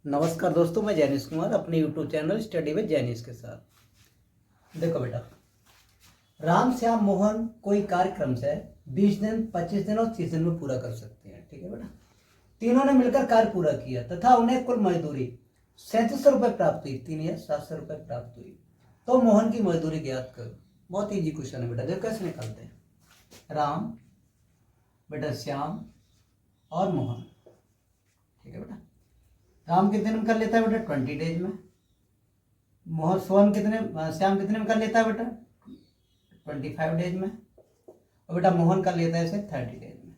नमस्कार दोस्तों, मैं जैनिश कुमार अपने YouTube channel study with Jainish के साथ। देखो बेटा, राम श्याम मोहन कोई कार्यक्रम से 20 दिन 25 दिन और 30 दिन में पूरा कर सकते हैं। ठीक है बेटा, तीनों ने मिलकर कार्य पूरा किया तथा उन्हें कुल मजदूरी 3700 रुपये प्राप्त हुई। 3700 रुपये प्राप्त हुई। तो मोहन की मजदूरी ज्ञात करो। बहुत ईजी क्वेश्चन है बेटा, देखो कैसे निकालते हैं। राम बेटा, श्याम और मोहन। ठीक है बेटा, राम कितने में कर लेता है बेटा? 20 डेज में। मोहन श्याम कितने में कर लेता है बेटा? 25 डेज में। और बेटा मोहन कर लेता है इसे 30 डेज में।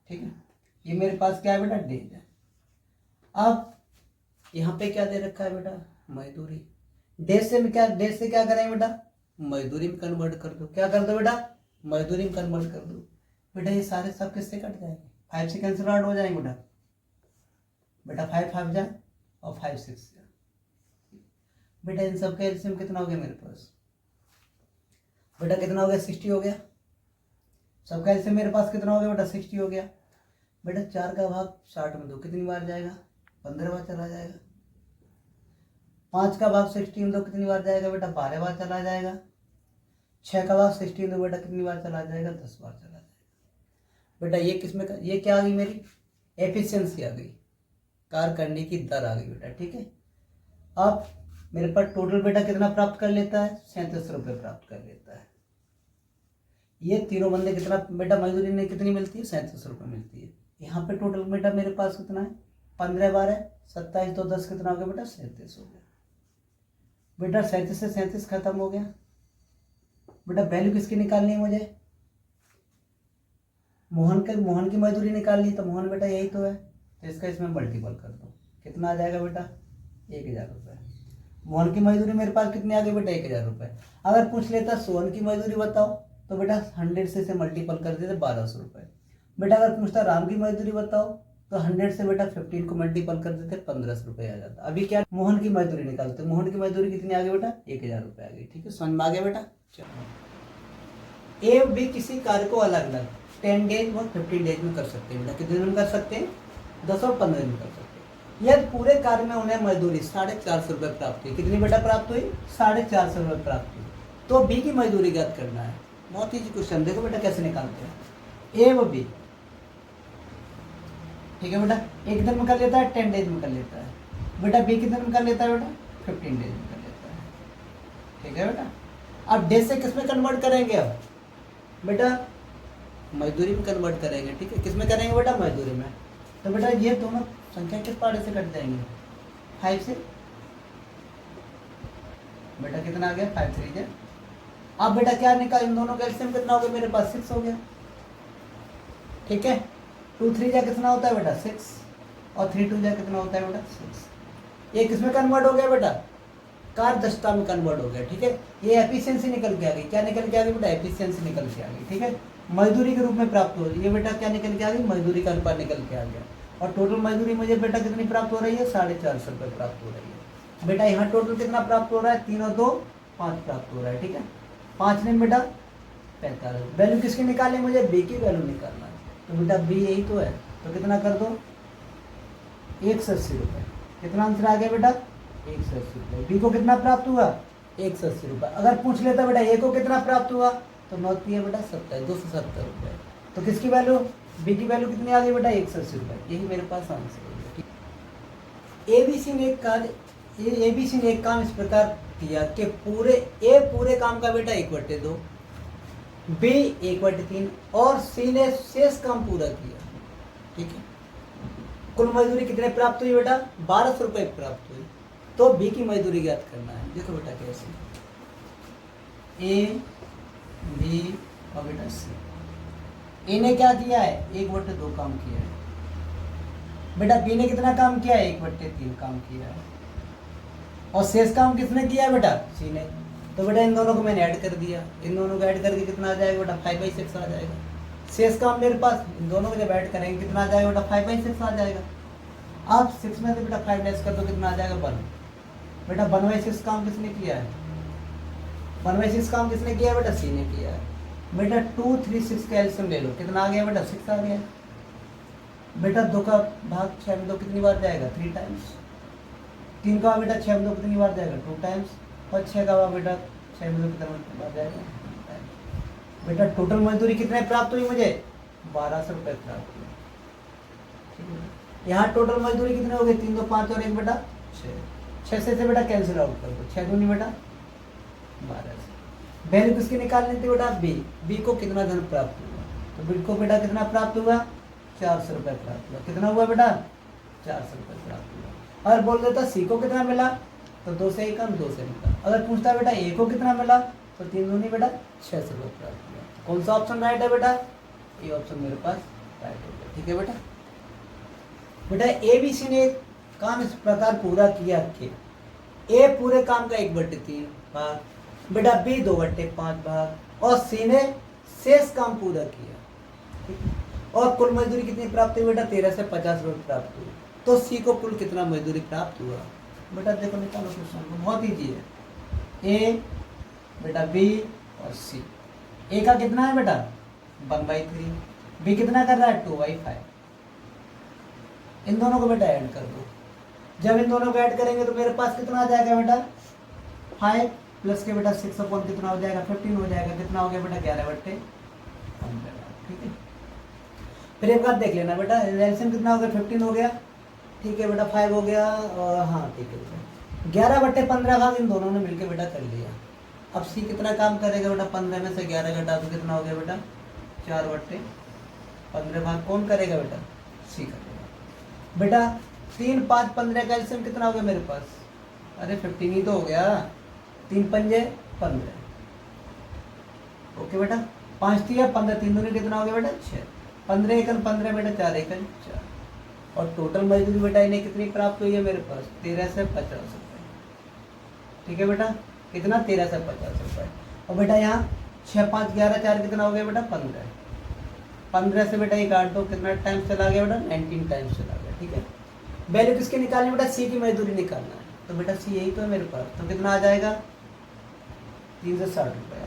ठीक है, ये मेरे पास क्या है बेटा? डेज है। अब यहाँ पे क्या दे रखा है बेटा? मजदूरी। डेज से क्या करेंगे बेटा? मजदूरी में कन्वर्ट कर दो। क्या कर दो बेटा? मजदूरी में कन्वर्ट कर दो। बेटा ये सारे सब किससे कट जाएंगे? 5 से कैंसिल आउट हो जाएंगे बेटा। 5 5 जाए और 5 6 जाए। बेटा इन सब का एलसीएम कितना हो गया मेरे पास? बेटा कितना हो गया? 60 हो गया। सबका एलसीएम मेरे पास कितना हो गया बेटा? 60 हो गया। बेटा 4 का भाग 60 में दो कितनी बार जाएगा? 15 बार चला जाएगा। 5 का भाग 60 में दो कितनी बार जाएगा बेटा? 12 बार चला जाएगा। 6 का भाग 60 में दो बेटा कितनी बार चला जाएगा? 10 बार चला जाएगा। बेटा ये किसमें ये क्या आ गई? मेरी एफिशिएंसी आ गई, कार्य करने की दर आ गई बेटा। ठीक है, अब मेरे पास टोटल बेटा कितना प्राप्त कर लेता है? 3700 रुपये प्राप्त कर लेता है। ये तीनों बंदे कितना बेटा मजदूरी ने कितनी मिलती है? 3700 रुपये मिलती है। यहाँ पे टोटल बेटा मेरे पास कितना है? 15 बार है, 27 2 10 कितना हो गया बेटा? 37 हो गया। बेटा 37 से 37 खत्म हो गया। बेटा वैल्यू किसकी निकालनी है मुझे? मोहन की मजदूरी निकालनी है। तो मोहन बेटा यही तो है, तो इसका इसमें मल्टीपल कर दो। कितना आ जाएगा बेटा? 1000 रुपये। मोहन की मजदूरी मेरे पास कितनी आ गई बेटा? 1000 रुपये। अगर पूछ लेता सोहन की मजदूरी बताओ तो बेटा 100 से इसे मल्टीपल कर देते 1200 रुपये। बेटा अगर पूछता राम की मजदूरी बताओ तो 100 से बेटा 15 को मल्टीपल कर देते 1500 रुपये आ जाता। अभी क्या मोहन की मजदूरी निकालते? मोहन की मजदूरी कितनी आ गई बेटा? 1000 रुपये आ गई। ठीक है, समझ में आ गया बेटा? चलो, ए बी किसी कार्य को अलग अलग 10 डेज और 15 डेज में कर सकते हैं बेटा। कितने दिन में कर सकते हैं? 10 और 15 दिन कर सकते हैं। यदि पूरे कार्य में उन्हें मजदूरी 450 रुपये प्राप्त हुई। कितनी बेटा प्राप्त हुई? 450 रुपये प्राप्त हुई। तो बी की मजदूरी ज्ञात करना है। बहुत ईजी क्वेश्चन, देखो बेटा कैसे निकालते हैं। ए व बी। ठीक है बेटा, एक दिन में कर लेता है, 10 डेज में कर लेता है। बेटा बी कितने में कर लेता है बेटा? 15 डेज में कर लेता है। ठीक है बेटा, अब डेज से किस में कन्वर्ट करेंगे? अब बेटा मजदूरी में कन्वर्ट करेंगे। ठीक है, किस में करेंगे बेटा? मजदूरी में। तो बेटा ये दोनों संख्या किस पारे से कट जाएंगे? 5 से। बेटा कितना आ गया? 5 3 जा। अब बेटा क्या निकाल, इन दोनों का एलसीएम कितना हो गया मेरे पास? 6 हो गया। ठीक है, 2 3 जा कितना होता है बेटा? 6 और 3 2 जा कितना होता है बेटा? 6। ये किस में कन्वर्ट हो गया बेटा? कार्य दक्षता में कन्वर्ट हो गया। ठीक है, ये एफिशिएंसी निकल के आ गई। क्या निकल के आ गई बेटा? एफिशिएंसी निकल के आ गई। ठीक है, मजदूरी के रूप में प्राप्त हो रही है। ये बेटा क्या निकल के आ गई? मजदूरी का अनुपात निकल के आ गया। और टोटल मजदूरी मुझे बेटा कितनी प्राप्त हो रही है? 450 रुपये प्राप्त हो रही है। बेटा यहाँ टोटल कितना प्राप्त हो रहा है? 3 और 2 5 प्राप्त हो रहा है। ठीक है, 5 दिन बेटा 45। वैल्यू किसकी निकालनी? मुझे बी की वैल्यू निकालना है। तो बेटा बी यही तो है, तो कितना कर दो? 180 रुपये। कितना आंसर आ गया बेटा? 180 रुपये। बी को कितना प्राप्त हुआ? 180 रुपये। अगर पूछ लेता बेटा ए को कितना प्राप्त हुआ तो 9 3 बेटा 70, 270 रुपये। तो किसकी वैल्यू? बी की वैल्यू कितनी आ गई बेटा? 180 रुपये। यही मेरे पास आंसर है। एबीसी ने एक काम इस प्रकार किया कि पूरे काम का बेटा 1/2, बी 1/3 और सी ने शेष काम पूरा किया। ठीक है, कुल मजदूरी कितने प्राप्त हुई बेटा? 1200 रुपये प्राप्त हुई। तो बी की मजदूरी ज्ञात करना है। देखो बेटा कैसे, ए बी और बेटा सी। ए ने क्या किया है? 1/2 काम किया है। बेटा बी ने कितना काम किया है? 1/3 काम किया है। और शेष काम किसने किया है बेटा? सी ने। तो बेटा इन दोनों को मैंने ऐड कर दिया। इन दोनों को ऐड करके कितना आ जाएगा बेटा? 5/6 आ जाएगा। शेष काम मेरे पास, इन दोनों को जब ऐड करेंगे कितना आ जाएगा बेटा? 5/6 आ जाएगा। अब 6 में से बेटा 5 लेस कर दो, कितना आ जाएगा? 1। बेटा 1/6 काम किसने किया है? 1/6 काम किसने किया है बेटा? सी ने किया है। बेटा 2 3 6 का एलसीएम ले लो, कितना आ गया बेटा? 6 आ गया। बेटा 2 का भाग 6 में दो कितनी बार जाएगा? 3 टाइम्स। 3 का बेटा 6 में दो कितनी बार जाएगा 2 टाइम्स, और 6 का बेटा 6 में दो कितनी बार जाएगा 2 टाइम्स। बेटा टोटल मजदूरी कितने प्राप्त हुई मुझे 1200 रुपये प्राप्त हुई। ठीक है, यहाँ टोटल मजदूरी कितने हो गए 3 2 5 और 1 बेटा 6 से बेटा कैंसिल आउट कर दो, 6 दूनी बेटा 12 से। वैल्यू किसकी निकालनी थी बेटा बी को कितना धन प्राप्त हुआ, तो बी को बेटा कितना प्राप्त हुआ 400 रुपये प्राप्त हुआ। कितना हुआ बेटा 400 रुपये प्राप्त हुआ। अगर बोल देता सी को कितना मिला तो 2 से 1 कम 2 से निकला। अगर पूछता बेटा ए को कितना मिला तो 3 दूनी बेटा 600 रुपये प्राप्त हुआ। कौन सा ऑप्शन राइट है बेटा, ये ऑप्शन मेरे पास राइट हो गया। ठीक है बेटा, बेटा ए बी सी ने काम इस प्रकार पूरा किया कि ए पूरे काम का 1/3 भाग, बेटा बी 2/5 भाग और सी ने शेष काम पूरा किया। ठीक है, और कुल मजदूरी कितनी प्राप्त हुई बेटा 13 से 50 रुपये प्राप्त हुई। तो सी को कुल कितना मजदूरी प्राप्त हुआ बेटा, देखो निकालो क्वेश्चन को, बहुत ईजी है। ए बेटा बी और सी, ए का कितना है बेटा 1/3, बी कितना कर रहा है 2/5। इन दोनों को बेटा ऐड कर दो। जब इन दोनों को ऐड करेंगे तो मेरे पास कितना आ जाएगा बेटा 5 प्लस के बेटा 6 अपॉन कितना हो जाएगा 15 हो जाएगा। कितना हो गया बेटा 11/15। ठीक है, फिर एक बात देख लेना बेटा, एलसीएम कितना हो गया 15 हो गया। ठीक है बेटा 5 हो गया, और हाँ ठीक है बेटा 11/15 भाग इन दोनों ने मिलकर बेटा कर लिया। अब सी कितना काम करेगा बेटा 15 में से 11 घटा तो कितना हो गया बेटा 4/15 भाग कौन करेगा बेटा सी करेगा। बेटा 3 5 15 का एलसीएम कितना हो गया मेरे पास, अरे 15 ही तो हो गया, 3 पंजे 15। ओके बेटा 5 3 15, 3 दूनी कितना हो गया बेटा 6, 15 एकन 15 बेटा 4 एकन 4। और टोटल मजदूरी बेटा इन्हें कितनी प्राप्त हुई है मेरे पास 13 से 50 रुपये। ठीक है बेटा कितना 13 से 50 रुपये। और बेटा यहाँ 6 5 11 4 कितना हो गया बेटा 15, 15 से बेटा ये काट दो, कितना टाइम्स चला गया बेटा 19 टाइम्स चला गया। ठीक है, वैल्यू किसकी निकालनी बेटा सी की मजदूरी निकालना है, तो बेटा सी यही तो है मेरे पास, तो कितना आ जाएगा 3 से 60 रुपये।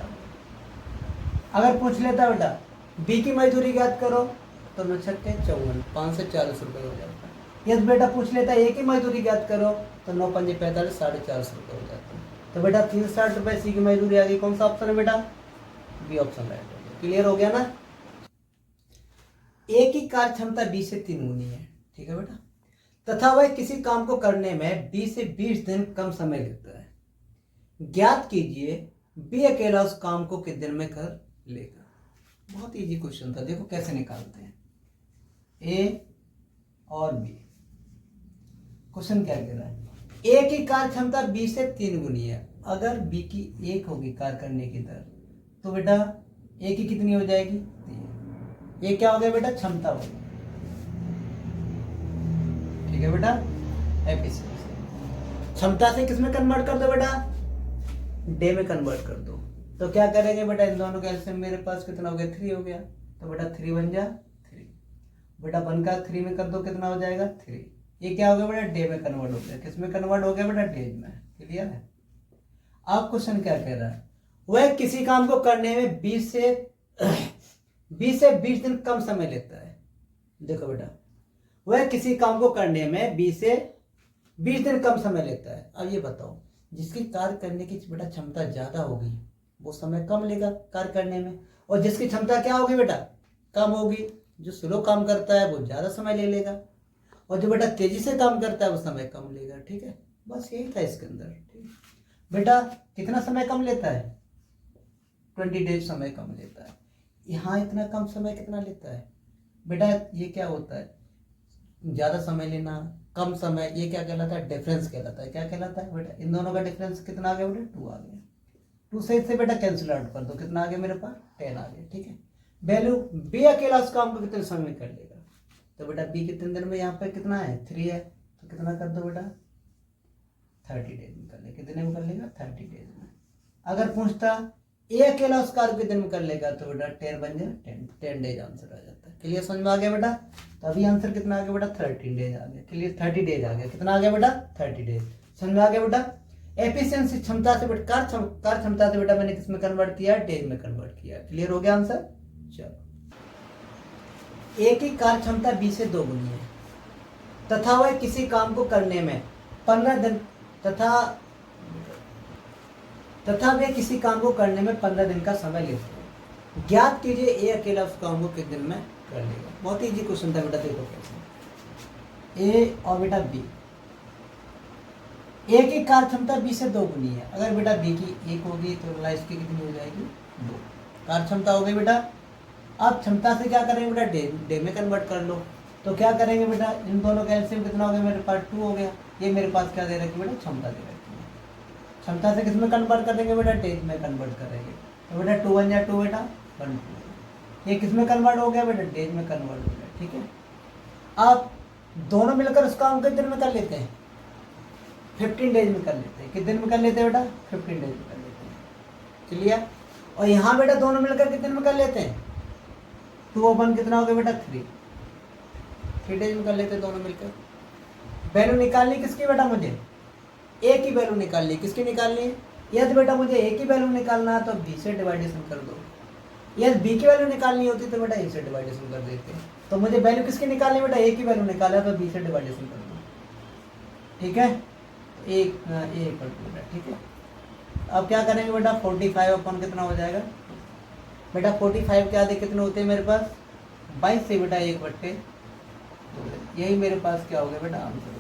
अगर पूछ लेता बेटा बी की मजदूरी ज्ञात करो तो 9 छक्के 54, 5 से 40 रुपये हो जाता है। यदि बेटा पूछ लेता ए की मजदूरी ज्ञात करो तो 9 पंजे 45, 450 रुपये हो जाता है। तो बेटा 360 रुपये सी की मजदूरी आ गई। कौन सा ऑप्शन है बेटा बी ऑप्शन राइट हो गया। क्लियर हो गया ना। ए की कार्य क्षमता बी से 3 गुनी है। ठीक है बेटा, तथा वह किसी काम को करने में बी से 20 दिन कम समय लेता है। ज्ञात कीजिए बी अकेला उस काम को कितने दिन में कर लेगा। बहुत इजी क्वेश्चन था, देखो कैसे निकालते हैं। ए और बी, क्वेश्चन क्या कह रहा है, ए की कार्य क्षमता बी से 3 गुनी है। अगर बी की 1 होगी कार्य करने की दर तो बेटा ए की कितनी हो जाएगी 3। ये क्या हो गया बेटा क्षमता हो गई। ठीक है बेटा, एफिशिएंसी क्षमता से किसमें कन्वर्ट कर दो बेटा डे में कन्वर्ट कर दो। तो क्या करेंगे बेटा इन दोनों का एलसीएम मेरे पास कितना हो गया 3 हो गया, तो बेटा 3 बन जा 3, बेटा 1 का 3 में कर दो कितना हो जाएगा 3। ये क्या हो गया बेटा डे में कन्वर्ट हो गया। किसमें कन्वर्ट हो गया बेटा डेज में। क्लियर है। अब क्वेश्चन क्या कह रहा है, वह किसी काम को करने में 20 से 20 दिन कम समय लेता है। देखो बेटा वह किसी काम को करने में 20 से 20 दिन कम समय लेता है। अब ये बताओ जिसकी कार्य करने की बेटा क्षमता ज्यादा होगी वो समय कम लेगा कार्य करने में, और जिसकी क्षमता क्या होगी बेटा कम होगी, जो स्लो काम करता है वो ज्यादा समय ले लेगा, और जो बेटा तेजी से काम करता है वो समय कम लेगा। ठीक है, बस यही था इसके अंदर। ठीक बेटा कितना समय कम लेता है 20 डेज समय कम लेता है। यहाँ इतना कम समय कितना लेता है बेटा, ये क्या होता है ज्यादा समय लेना कम समय, ये क्या कहलाता है डिफरेंस कहलाता है। क्या कहलाता है बेटा इन दोनों का डिफरेंस कितना आ गया बेटा 2 आ गया। 2 से इससे बेटा कैंसिल आउट कर दो, कितना आ गया मेरे पास 10 आ गया। ठीक है, वैल्यू बी अकेला उस काम को कितने समय में कर लेगा, तो बेटा बी कितने दिन में यहाँ पे कितना है 3 है, तो कितना कर दो बेटा 30 डेज में कर ले। कितने में कर लेगा 30 डेज में। अगर पूछता ए अकेला उस कार्य कितने में कर लेगा तो बेटा 10 बन जाए 10 डेज आंसर आ जाता है। क्लियर समझ में आ गया बेटा। तो अभी आंसर कितना आ गया बेटा 13 डेज आ गया। क्लियर 30 डेज आ गया। कितना आ गया बेटा 30 डेज। समझ में आ गया बेटा। एफिशिएंसी क्षमता से बेटा कार्य क्षमता से बेटा मैंने किस में कन्वर्ट किया डेज में कन्वर्ट किया। क्लियर हो गया आंसर। चलो ए की कार्य क्षमता 20 से 2 गुनी है तथा वह किसी काम को करने में 15 दिन तथा तथा वे किसी काम को करने में 15 दिन का समय लेते हैं। ज्ञात कीजिए ए अकेला उस काम को कितने दिन में कर लेगा। बहुत इजी क्वेश्चन था बेटा, देखो कैसे। ए और बेटा बी, ए की कार्य क्षमता बी से 2 गुनी है। अगर बेटा बी की 1 होगी तो अगला इसकी कितनी हो जाएगी 2। कार्य क्षमता हो गई बेटा। अब क्षमता से क्या करेंगे बेटा, डे में कन्वर्ट कर लो। तो क्या करेंगे बेटा, इन दोनों का एलसीएम कितना हो गया मेरे पास 2 हो गया। ये मेरे पास क्या दे रखी बेटा, क्षमता दे रखी है। क्षमता से किस में कन्वर्ट करेंगे बेटा, डेज में कन्वर्ट करेंगे। तो बेटा 2 1 जा 2 बेटा 1 2। ये किस में कन्वर्ट हो गया बेटा, डेज में कन्वर्ट हो गया। ठीक है, अब दोनों मिलकर उस काम कितने दिन में कर लेते हैं, 15 डेज में कर लेते हैं। कितने दिन में कर लेते हैं बेटा, 15 डेज में कर लेते हैं। क्लियर। और यहाँ बेटा दोनों मिलकर कितने दिन में कर लेते हैं, 2 और 1 कितना हो गया बेटा 3 डेज में कर लेते हैं दोनों मिलकर। वैल्यू निकालनी किसकी बेटा, मुझे ए की वैल्यू निकालनी। किसकी निकालनी है, यदि बेटा मुझे ए की वैल्यू निकालना है तो बी से डिवाइडेशन कर दो। यदि बी की वैल्यू निकालनी होती तो बेटा ए से डिवाइडेशन कर देते। तो मुझे वैल्यू किसकी निकालनी बेटा, ए की वैल्यू निकाला तो बी से डिवाइडेशन कर दो। ठीक है, ए पर बेटा। ठीक है, अब क्या करेंगे बेटा, 45 अपन कितना हो जाएगा बेटा, 45 के आधे कितने होते हैं मेरे पास 22 से बेटा 1/2। यही मेरे पास क्या हो गया बेटा, आंसर हो गया।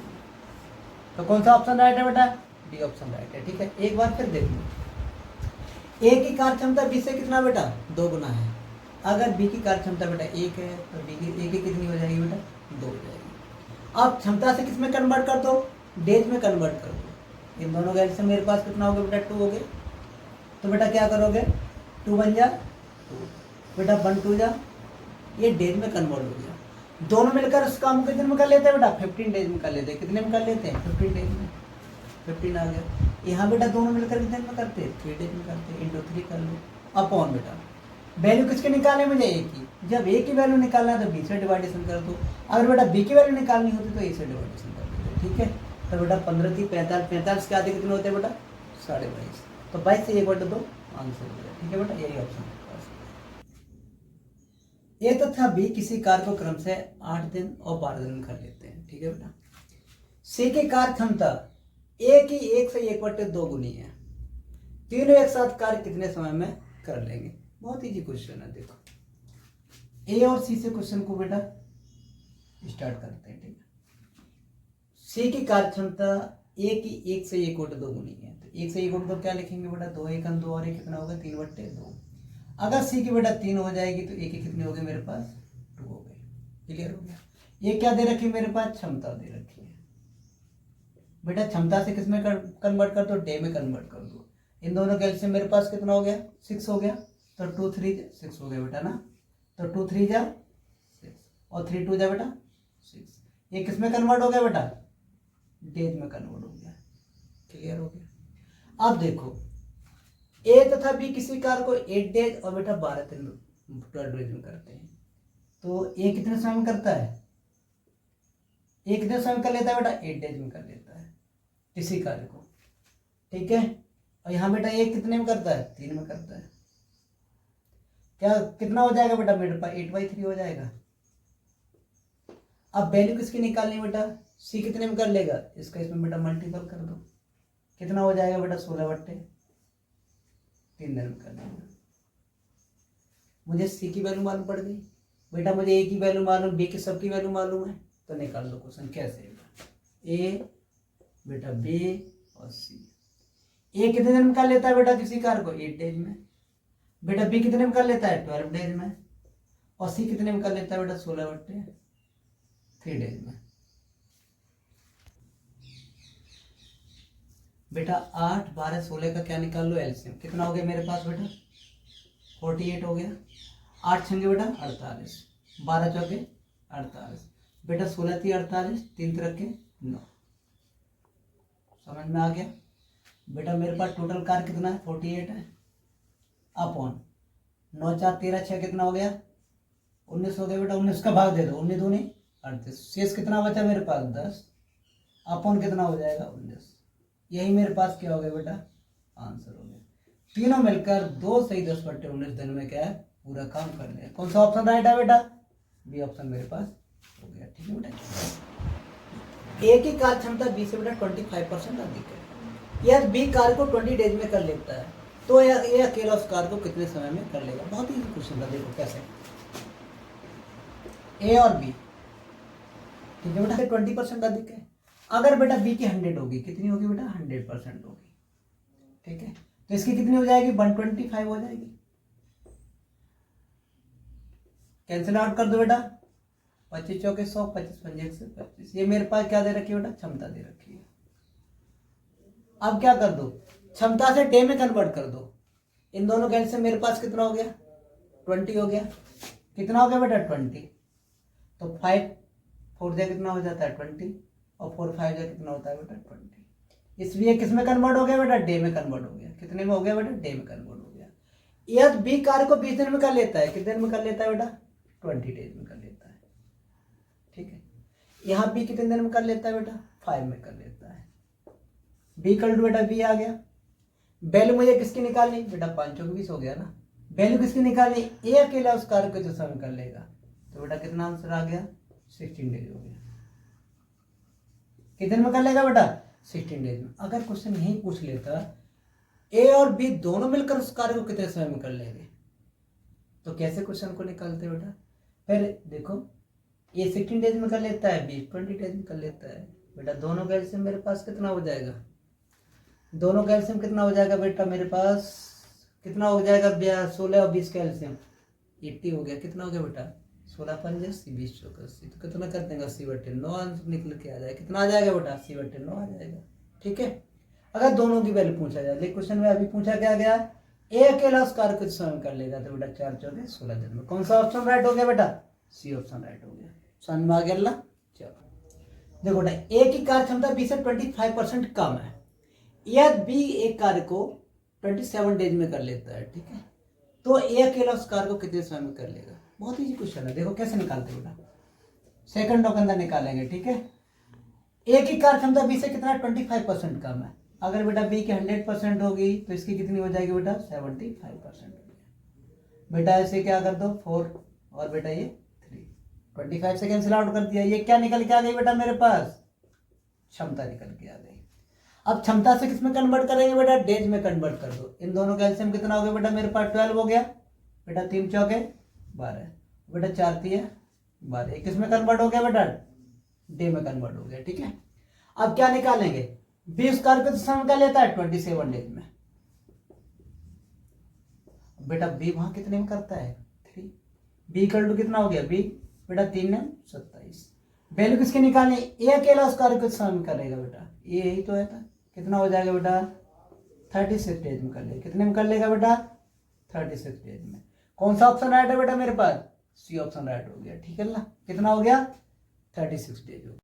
तो कौन सा ऑप्शन राइट है बेटा, डी ऑप्शन राइट है। ठीक है, एक बार फिर देख लो। ए की कार्य क्षमता बी से कितना बेटा, 2 गुना है। अगर बी की कार्य क्षमता बेटा 1 है तो बी की ए की कितनी हो जाएगी बेटा, 2 हो जाएगी। अब क्षमता से किस में कन्वर्ट कर दो, डेज में कन्वर्ट कर दो। इन दोनों का एलसीएम मेरे पास कितना हो गया बेटा, 2 हो गया। तो बेटा क्या करोगे, 2 1 जा 2 बेटा 1 2 जा, ये डेज में कन्वर्ट हो गया। दोनों मिलकर उस काम को कितने में कर लेते हैं बेटा, 15 डेज में कर लेते हैं। कितने में कर लेते हैं, 15 डेज में। 15 आ गया। यहाँ बेटा दोनों मिलकर कितने में करते हैं, 3 डेज में करते हैं। इंटू 3 कर लो अपॉन बेटा वैल्यू किसके निकालने मुझे, ए की। जब ए की वैल्यू निकालना है तो बी से डिवाइडेशन कर दो। अगर बेटा बी की वैल्यू निकालनी होती तो ए से डिवाइडेशन कर देते। ठीक है, तो बेटा 15 थी 45, 45 के आधे कितने होते हैं बेटा, 22.5। तो 22 से 1/2 आंसर हो गया। ठीक है बेटा, यही ऑप्शन है। ए तथा बी किसी कार्य को क्रम से 8 दिन और 12 दिन में कर लेते हैं। ठीक है बेटा, सी की कार्य क्षमता ए की 1 से 1/2 गुनी है। तीनों एक साथ कार्य कितने समय में कर लेंगे। बहुत इजी क्वेश्चन है। देखो ए और सी से क्वेश्चन को बेटा स्टार्ट करते हैं। ठीक है, सी की कार्य क्षमता ए की 1 से 1/2 गुनी है। तो 1 से 1/2 क्या लिखेंगे बेटा, 2 1 2 और 1 कितना होगा, 3/2। अगर सी की बेटा 3 हो जाएगी तो ए की कितनी हो गई मेरे पास, 2 हो गई। क्लियर हो गया। ये क्या दे रखी है मेरे पास, क्षमता दे रखी है। बेटा क्षमता से किसमें कन्वर्ट कर दो, डे में कन्वर्ट कर दो। इन दोनों के एलसीएम मेरे पास कितना हो गया, 6 हो गया। तो 2 3 6 हो गया बेटा ना। तो 2 3 जा 6 और 3 2 जा बेटा 6। ये किसमें कन्वर्ट हो गया बेटा, डेज में कन्वर्ट हो गया। क्लियर हो गया। अब देखो ए तथा बी किसी कार्य को 8 डेज और बेटा 12 दिन 12 डेज में करते हैं। तो ए कितने समय में करता है, ए कितने समय कर लेता है बेटा, 8 डेज में कर लेता है किसी कार्य को। ठीक है, और यहाँ बेटा ए कितने में करता है, 3 में करता है। क्या कितना हो जाएगा बेटा मेरे पास, 8/3 हो जाएगा। अब वैल्यू किसकी निकालनी बेटा, सी कितने में कर लेगा, इसका इसमें बेटा मल्टीपल कर दो। कितना हो जाएगा बेटा, 16/3 दिन में कर देंगे। मुझे सी की वैल्यू मालूम पड़ गई बेटा, मुझे ए की वैल्यू मालूम, बी की सबकी वैल्यू मालूम है। तो निकाल दो क्वेश्चन कैसे, ए बेटा बी और सी। ए कितने दिन में कर लेता है बेटा किसी कार्य को, 8 डेज में। बेटा बी कितने में कर लेता है, 12 डेज में। और सी कितने में कर लेता है बेटा, 16/3 डेज में। बेटा 8 12 16 का क्या निकाल लो एलसीएम, कितना हो गया मेरे पास बेटा, 48 हो गया। 8 छंगे बेटा 48, 12 चौके 48, बेटा 16 थी 48, 3 रखे 9। समझ में आ गया बेटा। मेरे पास टोटल कार्य कितना है, 48 है। अपॉन 9 4 13 6 कितना हो गया, 19 हो गया बेटा। 19 का भाग दे दो, 19 दूनी 38, शेष कितना बचा मेरे पास 10। अपॉन कितना हो जाएगा 19। यही मेरे पास क्या हो गया बेटा, आंसर हो गया। तीनों मिलकर 2 सही 10/19 दिन में क्या है, पूरा काम कर लिया। कौन सा ऑप्शन राइट है बेटा, बी ऑप्शन मेरे पास हो गया। ठीक है बेटा। ए की कार्य क्षमता बी से बेटा 25% अधिक है। यदि बी कार्य को 20 डेज में कर लेता है तो ये अकेला उस कार्य को कितने समय में कर लेगा। बहुत ही क्वेश्चन था, देखो कैसे। ए और बी, ठीक है बेटा, 20% अधिक है। अगर बेटा बी की 100 होगी, कितनी होगी बेटा, 100% होगी, ठीक है। तो इसकी कितनी हो जाएगी, 125 हो जाएगी। कैंसिल आउट कर दो बेटा, 25 चौके 100, 25 पंजे 125। ये मेरे पास क्या दे रखी है बेटा, क्षमता दे रखी है। अब क्या कर दो, क्षमता से डे में कन्वर्ट कर दो। इन दोनों गैल से मेरे पास कितना हो गया, 20 हो गया। कितना हो गया बेटा, 20। तो 5 4 जा कितना हो जाता है, 20, और 4 5 जा कितना होता है बेटा, 20। इसलिए किस में कन्वर्ट हो गया बेटा, डे में कन्वर्ट हो गया। कितने में हो गया बेटा, डे में कन्वर्ट हो गया। यदि बी कार्य को 20 दिन में कर लेता है, कितने दिन में कर लेता है बेटा, 20 डेज में कर लेता है, ठीक है। यहाँ बी कितने दिन में कर लेता है बेटा, 5 में कर लेता है। बी कल टू बेटा बी आ गया। वैल्यू मुझे किसकी निकालनी बेटा, 5 चौके 20 हो गया ना। वैल्यू किसकी निकालनी, ए अकेला उस कार्य को जो समय कर लेगा। तो बेटा कितना आंसर आ गया, 16 डेज हो गया। कितने में कर लेगा बेटा, 16 डेज में। अगर क्वेश्चन यही पूछ लेता ए और बी दोनों मिलकर उस कार्य को कितने समय में कर लेंगे, तो कैसे क्वेश्चन को निकालते बेटा। फिर देखो, ए 16 डेज में कर लेता है, बी 20 डेज में कर लेता है। बेटा दोनों का एलसीएम मेरे पास कितना हो जाएगा, दोनों का एलसीएम कितना हो जाएगा बेटा, मेरे पास कितना हो जाएगा, 16 और 20 का एलसीएम 80 हो गया। कितना हो गया बेटा, 16 पंजे 80, 20 चौके 80। तो कितना कर देंगे, 80/9 आंसर निकल के आ जाएगा। कितना आ जाएगा बेटा, 80/9 आ जाएगा, ठीक है। अगर दोनों की वैल्यू पूछा जाए, लेकिन क्वेश्चन में अभी पूछा क्या गया, ए अकेला उस कार्य को स्वयं कर लेगा। तो बेटा 4 चौके 16 दिन में। कौन सा ऑप्शन राइट हो गया बेटा, सी ऑप्शन राइट हो गया। समझ में आ गया ना। चलो देखो बेटा, ए की कार्य क्षमता बी से 25% कम है। यदि बी एक कार्य को 27 डेज में कर लेता है, ठीक है, तो ए अकेला उस कार्य को कितने समय में कर लेगा। बहुत ईजी क्वेश्चन है, देखो कैसे निकालते बेटा, सेकंडों के अंदर निकालेंगे, ठीक है। ए की कार्य क्षमता बी से कितना, 25% कम है। अगर बेटा बी की 100% होगी तो इसकी कितनी हो जाएगी बेटा, 75% होगी। बेटा ऐसे क्या कर दो, 4 और बेटा ये 3, 25 से कैंसिल आउट कर दिया। ये क्या निकल के आ गई बेटा, मेरे पास क्षमता निकल के आ गई। अब क्षमता से किस में कन्वर्ट करेंगे बेटा, डेज में कन्वर्ट कर दो। इन दोनों का एलसीएम कितना हो गया बेटा, मेरे पास 12 हो गया। बेटा 3 चौके 12, बेटा 4 3 12। किस में कन्वर्ट हो गया बेटा, डे में कन्वर्ट हो गया, ठीक है। अब क्या निकालेंगे, बी उस कार्य को समय का लेता है 27 डेज में। बेटा बी वहां कितने में करता है, 3। बी इक्वल टू कितना हो गया, बी बेटा 3 27। वैल्यू किसकी निकालनी, ए अकेला उस कार्य को समय में करेगा बेटा, ये यही तो है था। कितना हो जाएगा बेटा, 36 डेज में कर लेगा। कितने में कर लेगा बेटा, 36 डेज में। कौन सा ऑप्शन राइट है बेटा, मेरे पास सी ऑप्शन राइट हो गया, ठीक है ना। कितना हो गया, 36 डेज हो गया।